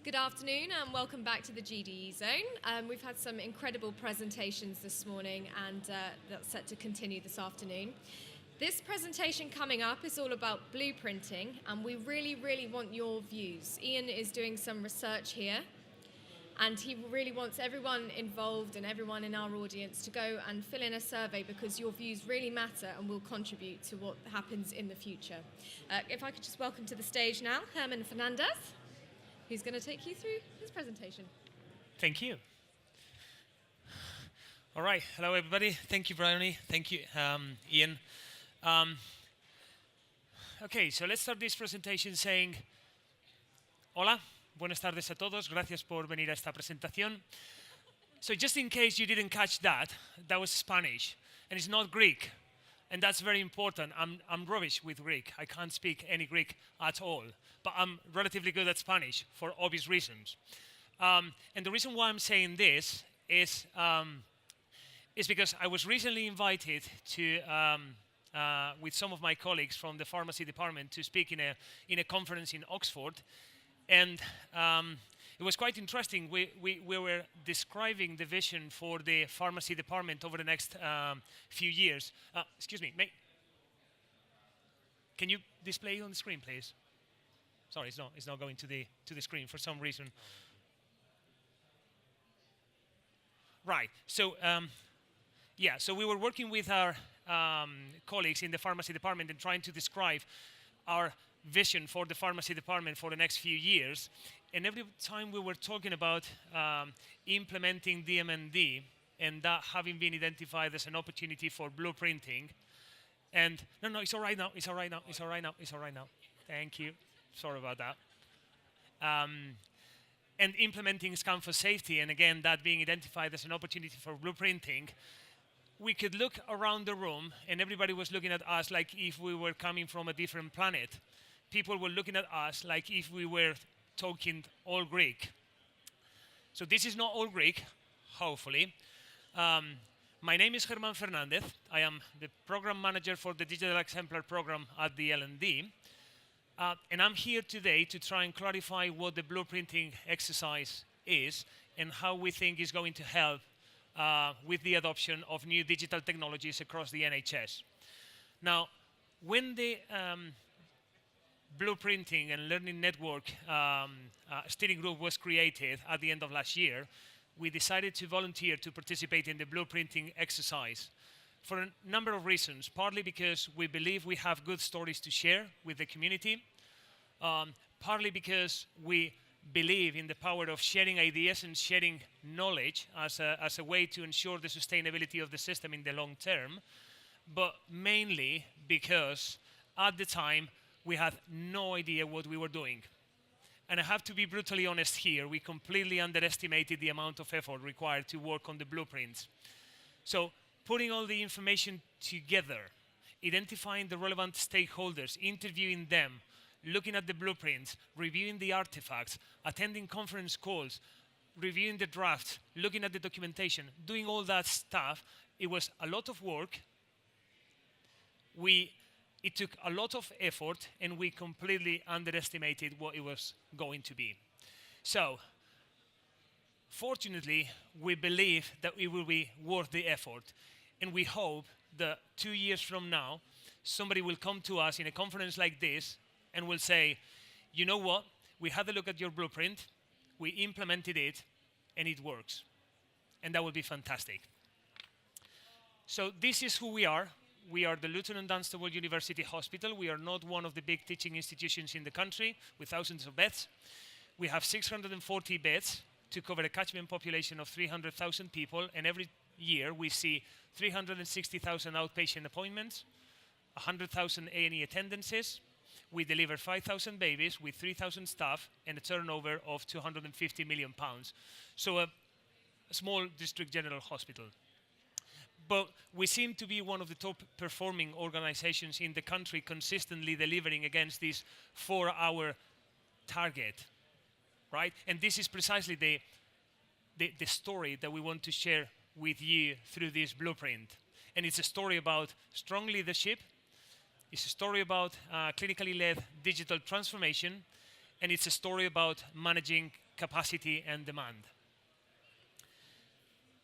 Good afternoon and welcome back to the GDE Zone. We've had some incredible presentations this morning and that's set to continue this afternoon. This presentation coming up is all about blueprinting and we really want your views. Ian is doing some research here and he really wants everyone involved and everyone in our audience to go and fill in a survey because your views really matter and will contribute to what happens in the future. If I could just welcome to the stage now Herman Fernandez, who's going to take you through his presentation. Thank you. All right. Hello, everybody. Thank you, Bryony. Thank you, Ian. Okay, so let's start this presentation saying, hola, buenas tardes a todos. Gracias por venir a esta presentación. So just in case you didn't catch that, that was Spanish, and it's not Greek. And that's very important. I'm rubbish with Greek. I can't speak any Greek at all. But I'm relatively good at Spanish for obvious reasons. And the reason why I'm saying this is because I was recently invited to, with some of my colleagues from the pharmacy department to speak in a conference in Oxford. And it was quite interesting. We were describing the vision for the pharmacy department over the next few years. Excuse me, can you display on the screen, please? Sorry, it's not going to the screen for some reason. Right. So so we were working with our colleagues in the pharmacy department and trying to describe our vision for the pharmacy department for the next few years. And every time we were talking about implementing DMND and that having been identified as an opportunity for blueprinting. And no, it's all right now. It's all right now. It's all right now. It's all right now. Thank you. Sorry about that. And implementing Scan for Safety, and again, that being identified as an opportunity for blueprinting, we could look around the room, and everybody was looking at us like if we were coming from a different planet. People were looking at us like if we were talking all Greek. So this is not all Greek, hopefully. My name is Herman Fernandez. I am the program manager for the Digital Exemplar program at the L&D. And I'm here today to try and clarify what the blueprinting exercise is and how we think is going to help with the adoption of new digital technologies across the NHS. Now, when the blueprinting and learning network steering group was created at the end of last year, we decided to volunteer to participate in the blueprinting exercise for a number of reasons, partly because we believe we have good stories to share with the community, partly because we believe in the power of sharing ideas and sharing knowledge as a way to ensure the sustainability of the system in the long term, but mainly because at the time we had no idea what we were doing. And I have to be brutally honest here, we completely underestimated the amount of effort required to work on the blueprints. So putting all the information together, identifying the relevant stakeholders, interviewing them, looking at the blueprints, reviewing the artifacts, attending conference calls, reviewing the drafts, looking at the documentation, doing all that stuff, it was a lot of work. It took a lot of effort and we completely underestimated what it was going to be. So, fortunately, we believe that it will be worth the effort. And we hope that 2 years from now, somebody will come to us in a conference like this and will say, you know what, we had a look at your blueprint, we implemented it, and it works. And that would be fantastic. So this is who we are. We are the Lieutenant Dunstable University Hospital. We are not one of the big teaching institutions in the country with thousands of beds. We have 640 beds to cover a catchment population of 300,000 people, and every year we see 360,000 outpatient appointments, 100,000 A&E attendances. We deliver 5,000 babies with 3,000 staff and a turnover of £250 million. So a small district general hospital. But we seem to be one of the top performing organizations in the country, consistently delivering against this 4-hour target, right? And this is precisely the story that we want to share with you through this blueprint. And it's a story about strong leadership, it's a story about clinically led digital transformation, and it's a story about managing capacity and demand.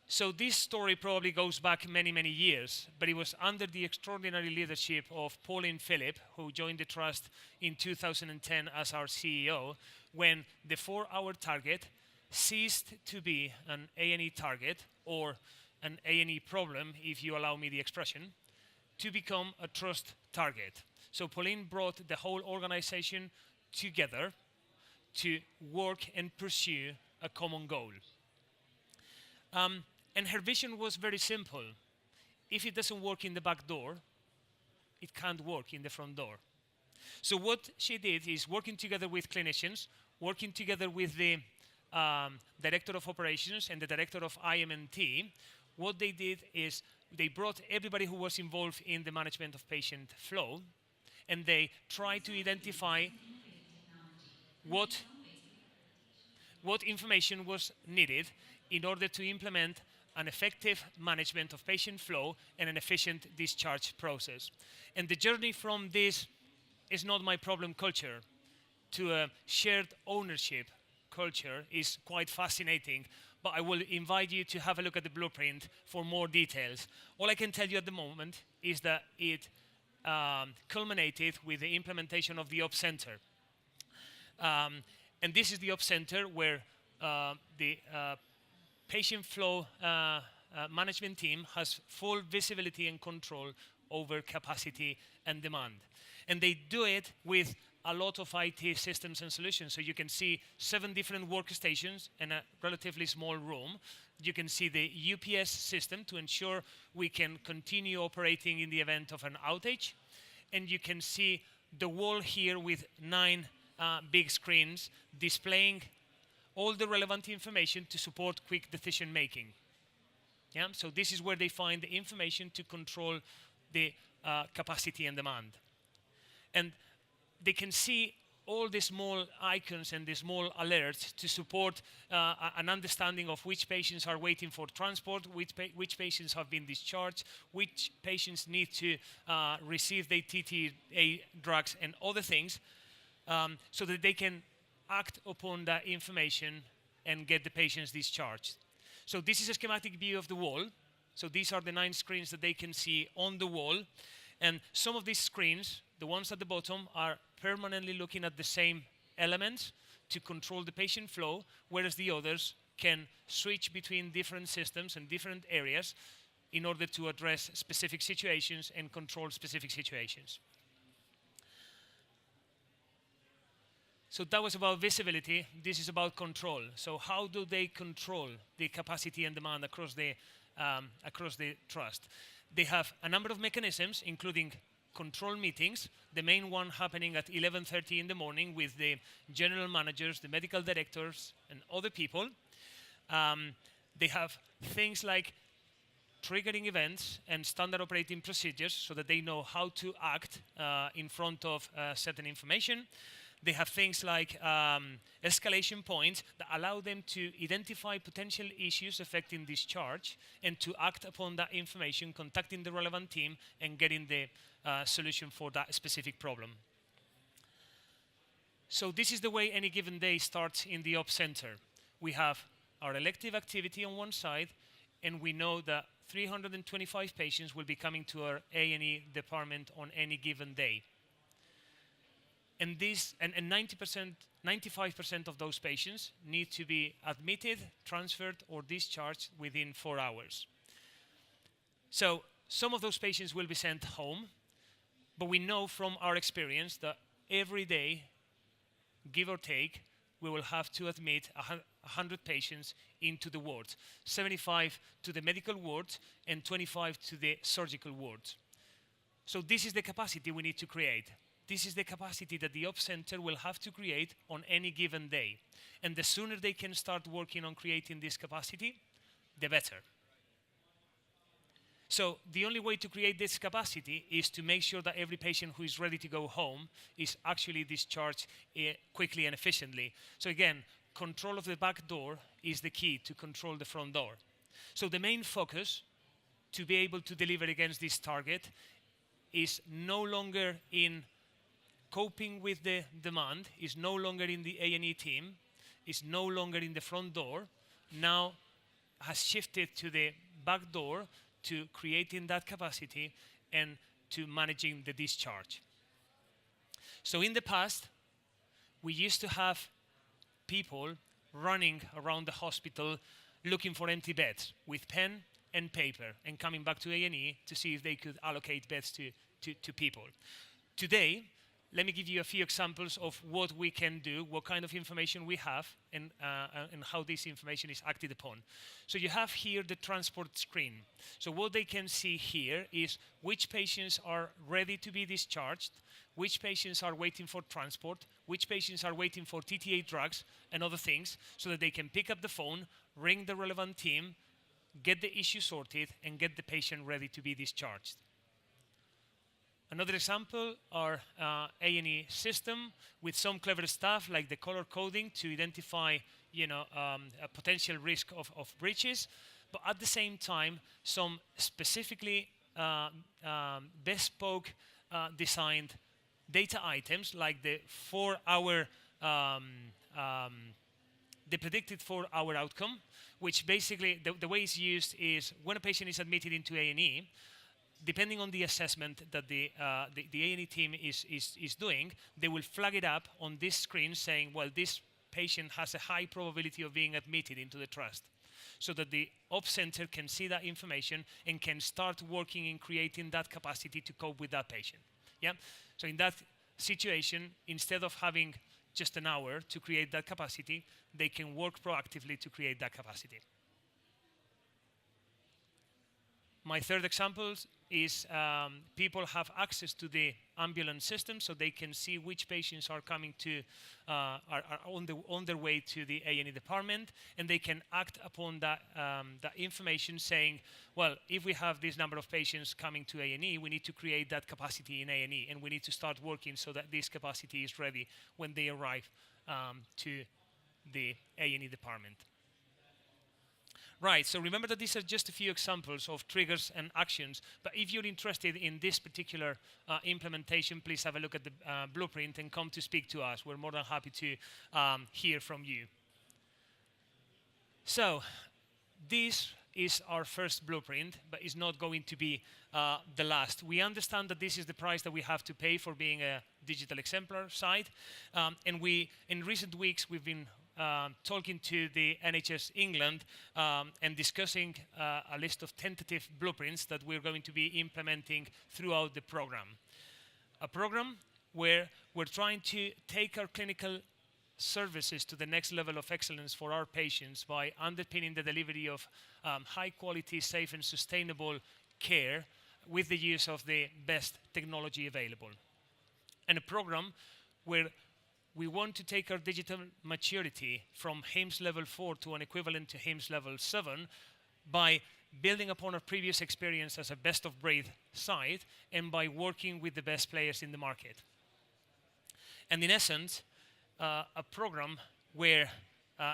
So this story probably goes back many, many years, but it was under the extraordinary leadership of Pauline Phillip, who joined the trust in 2010 as our CEO, when the 4-hour target ceased to be an A&E target, or an A&E problem, if you allow me the expression, to become a trust target. So Pauline brought the whole organization together to work and pursue a common goal. And her vision was very simple. If it doesn't work in the back door, it can't work in the front door. So what she did is, working together with clinicians, working together with the director of operations and the director of IM&T, what they did is they brought everybody who was involved in the management of patient flow, and they tried to identify what information was needed in order to implement an effective management of patient flow and an efficient discharge process. And the journey from this is not my problem culture to a shared ownership culture is quite fascinating, but I will invite you to have a look at the blueprint for more details. All I can tell you at the moment is that it culminated with the implementation of the Ops Center. And this is the Ops Center where the patient flow management team has full visibility and control over capacity and demand. And they do it with a lot of IT systems and solutions. So you can see 7 different workstations in a relatively small room. You can see the UPS system to ensure we can continue operating in the event of an outage. And you can see the wall here with 9 big screens displaying all the relevant information to support quick decision making. Yeah? So this is where they find the information to control the capacity and demand. And they can see all the small icons and the small alerts to support an understanding of which patients are waiting for transport, which patients have been discharged, which patients need to receive their TTA drugs and other things, so that they can act upon that information and get the patients discharged. So this is a schematic view of the wall. So these are the 9 screens that they can see on the wall. And some of these screens, the ones at the bottom, are permanently looking at the same elements to control the patient flow, whereas the others can switch between different systems and different areas in order to address specific situations and control specific situations. So that was about visibility. This is about control. So how do they control the capacity and demand across the trust? They have a number of mechanisms, including control meetings, the main one happening at 11:30 in the morning with the general managers, the medical directors, and other people. They have things like triggering events and standard operating procedures so that they know how to act in front of certain information. They have things like escalation points that allow them to identify potential issues affecting discharge and to act upon that information, contacting the relevant team and getting the solution for that specific problem. So this is the way any given day starts in the Ops Center. We have our elective activity on one side, and we know that 325 patients will be coming to our A&E department on any given day. And 95% of those patients need to be admitted, transferred, or discharged within 4 hours. So some of those patients will be sent home, but we know from our experience that every day, give or take, we will have to admit 100 patients into the ward, 75 to the medical ward and 25 to the surgical ward. So this is the capacity we need to create. This is the capacity that the Ops Center will have to create on any given day. And the sooner they can start working on creating this capacity, the better. So the only way to create this capacity is to make sure that every patient who is ready to go home is actually discharged quickly and efficiently. So again, control of the back door is the key to control the front door. So the main focus to be able to deliver against this target is no longer in coping with the demand, is no longer in the A&E team, is no longer in the front door, now has shifted to the back door to creating that capacity and to managing the discharge. So in the past, we used to have people running around the hospital looking for empty beds with pen and paper and coming back to A&E to see if they could allocate beds to people. Today, let me give you a few examples of what we can do, what kind of information we have, and how this information is acted upon. So you have here the transport screen. So what they can see here is which patients are ready to be discharged, which patients are waiting for transport, which patients are waiting for TTA drugs and other things, so that they can pick up the phone, ring the relevant team, get the issue sorted, and get the patient ready to be discharged. Another example are A&E system with some clever stuff like the color coding to identify, a potential risk of breaches, but at the same time, some specifically bespoke designed data items like the predicted 4-hour outcome, which basically the way it's used is when a patient is admitted into A&E, depending on the assessment that the A&E team is doing, they will flag it up on this screen saying, well, this patient has a high probability of being admitted into the trust, so that the op center can see that information and can start working in creating that capacity to cope with that patient. Yeah. So in that situation, instead of having just an hour to create that capacity, they can work proactively to create that capacity. My third example is people have access to the ambulance system, so they can see which patients are coming to are on their way to the A&E department, and they can act upon that information, saying, well, if we have this number of patients coming to A&E, we need to create that capacity in A&E, and we need to start working so that this capacity is ready when they arrive to the A&E department. Right, so remember that these are just a few examples of triggers and actions, but if you're interested in this particular implementation, please have a look at the blueprint and come to speak to us. We're more than happy to hear from you. So, this is our first blueprint, but it's not going to be the last. We understand that this is the price that we have to pay for being a digital exemplar site, and in recent weeks, we've been talking to the NHS England and discussing a list of tentative blueprints that we're going to be implementing throughout the program. A program where we're trying to take our clinical services to the next level of excellence for our patients by underpinning the delivery of high quality, safe and sustainable care with the use of the best technology available. And a program where we want to take our digital maturity from HIMSS level 4 to an equivalent to HIMSS level 7 by building upon our previous experience as a best of breed site and by working with the best players in the market. And in essence, a program where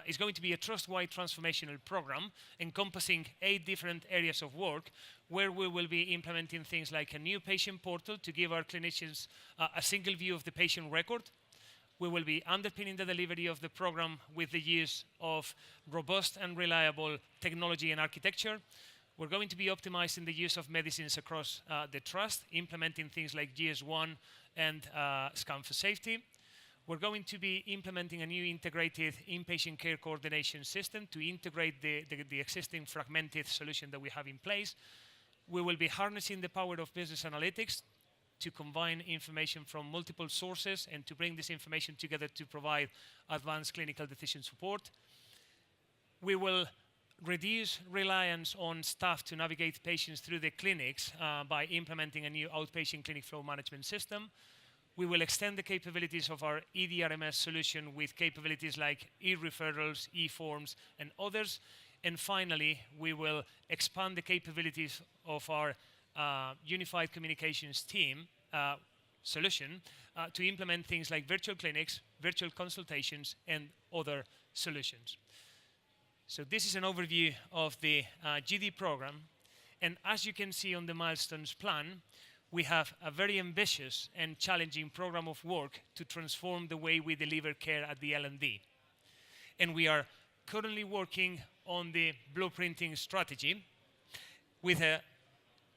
it's going to be a trust-wide transformational program encompassing 8 different areas of work where we will be implementing things like a new patient portal to give our clinicians a single view of the patient record. We will be underpinning the delivery of the program with the use of robust and reliable technology and architecture. We're going to be optimizing the use of medicines across the trust, implementing things like GS1 and Scan for Safety. We're going to be implementing a new integrated inpatient care coordination system to integrate the existing fragmented solution that we have in place. We will be harnessing the power of business analytics to combine information from multiple sources and to bring this information together to provide advanced clinical decision support. We will reduce reliance on staff to navigate patients through the clinics by implementing a new outpatient clinic flow management system. We will extend the capabilities of our EDRMS solution with capabilities like e-referrals, e-forms, and others. And finally, we will expand the capabilities of our unified communications team solution to implement things like virtual clinics, virtual consultations, and other solutions. So this is an overview of the GD program. And as you can see on the milestones plan, we have a very ambitious and challenging program of work to transform the way we deliver care at the L&D. And we are currently working on the blueprinting strategy with an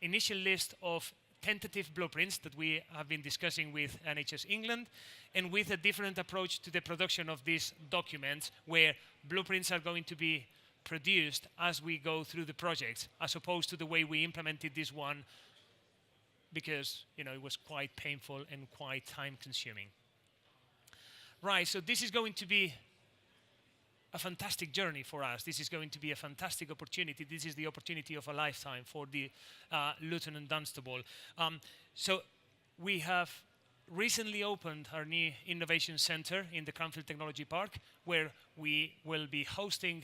initial list of tentative blueprints that we have been discussing with NHS England, and with a different approach to the production of these documents, where blueprints are going to be produced as we go through the project, as opposed to the way we implemented this one, because it was quite painful and quite time consuming. Right, so this is going to be a fantastic journey for us. This is going to be a fantastic opportunity. This is the opportunity of a lifetime for the Luton and Dunstable. So we have recently opened our new innovation center in the Cranfield Technology Park, where we will be hosting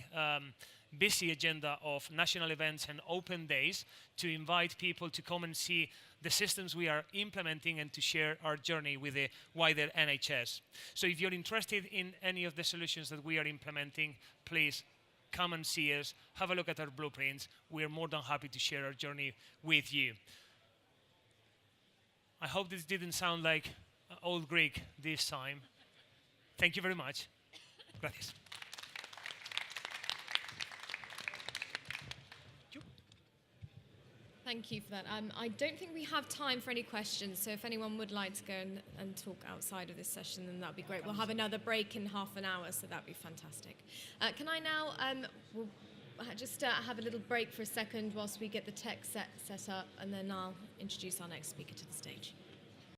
busy agenda of national events and open days to invite people to come and see the systems we are implementing and to share our journey with the wider NHS. So if you're interested in any of the solutions that we are implementing, please come and see us, have a look at our blueprints. We're more than happy to share our journey with you. I hope this didn't sound like old Greek this time. Thank you very much. Gracias. Thank you for that. I don't think we have time for any questions, so if anyone would like to go and talk outside of this session, then that would be great. We'll have another break in half an hour, so that would be fantastic. Can I now just have a little break for a second whilst we get the tech set up, and then I'll introduce our next speaker to the stage.